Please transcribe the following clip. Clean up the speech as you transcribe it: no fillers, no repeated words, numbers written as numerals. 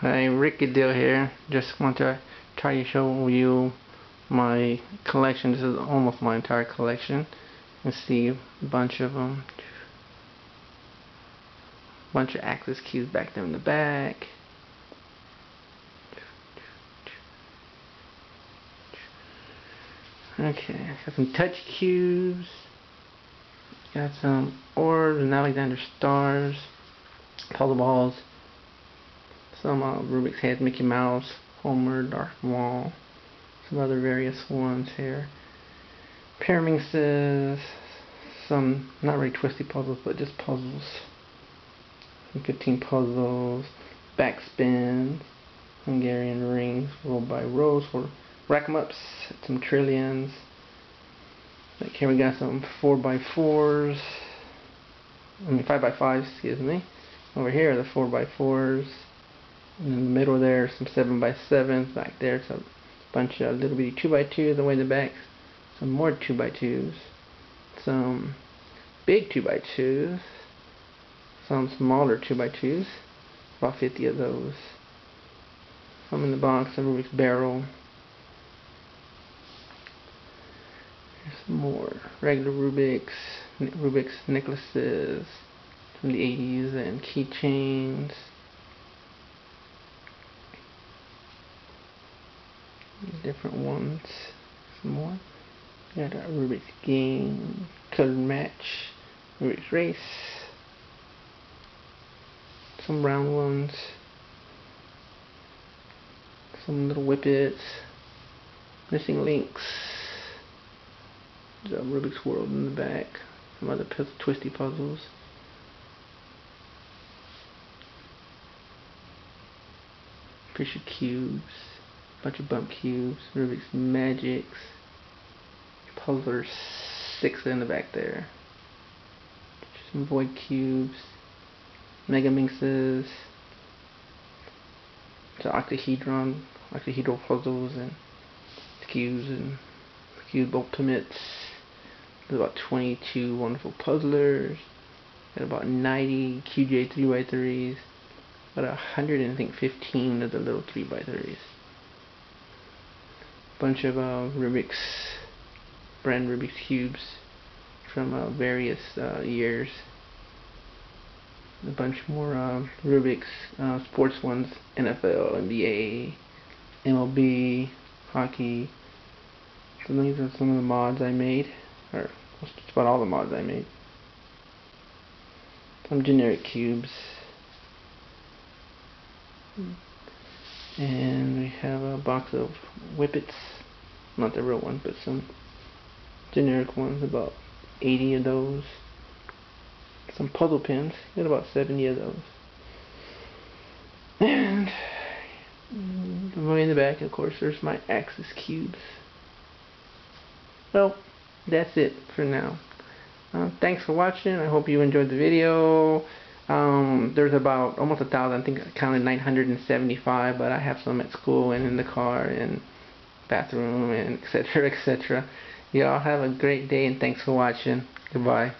Hi, Ricky Dill here. Just want to try to show you my collection. This is almost my entire collection. You see a bunch of them. Bunch of Axis cubes back there in the back. Okay, got some touch cubes. Got some orbs and Alexander stars. Puzzle balls. Some Rubik's heads, Mickey Mouse, Homer, Darth Maul, some other various ones here. Pyraminxes, some not really twisty puzzles, but just puzzles. Some 15 puzzles, backspins, Hungarian rings, row by rows for rack 'em ups, some trillions. Like here we got some 4x4s, 5x5s, excuse me. Over here are the 4x4s. In the middle there, some 7x7s. Back there, it's a bunch of little bitty 2x2s. Away in the back, some more 2x2s. Some big 2x2s. Some smaller 2x2s. About 50 of those. Some in the box, a Rubik's barrel. Here's some more regular Rubik's necklaces from the 80s and keychains. Different ones. Some more. Got a Rubik's game, color match, Rubik's race. Some round ones. Some little whippets. Missing links. There's a Rubik's World in the back. Some other twisty puzzles. Fisher cubes. Bunch of bump cubes, Rubik's Magics, Puzzler 6 in the back there. Some void cubes, Megaminxes, some octahedral puzzles and cubes and cube ultimates. There's about 22 wonderful puzzlers. Got about 90 QJ 3x3s. About 100 and I think 15 of the little 3x3s. Bunch of brand Rubik's cubes from various years. A bunch more Rubik's sports ones: NFL, NBA, MLB, hockey. So these are some of the mods I made, or just about all the mods I made. Some generic cubes. And we have a box of whippets, not the real ones, but some generic ones, about 80 of those. Some puzzle pins, got about 70 of those. And way in the back, of course, there's my Axis cubes. Well, that's it for now. Thanks for watching. I hope you enjoyed the video. There's about almost 1,000. I think I counted 975, but I have some at school and in the car and bathroom and etc. etc. Y'all have a great day and thanks for watching. Goodbye.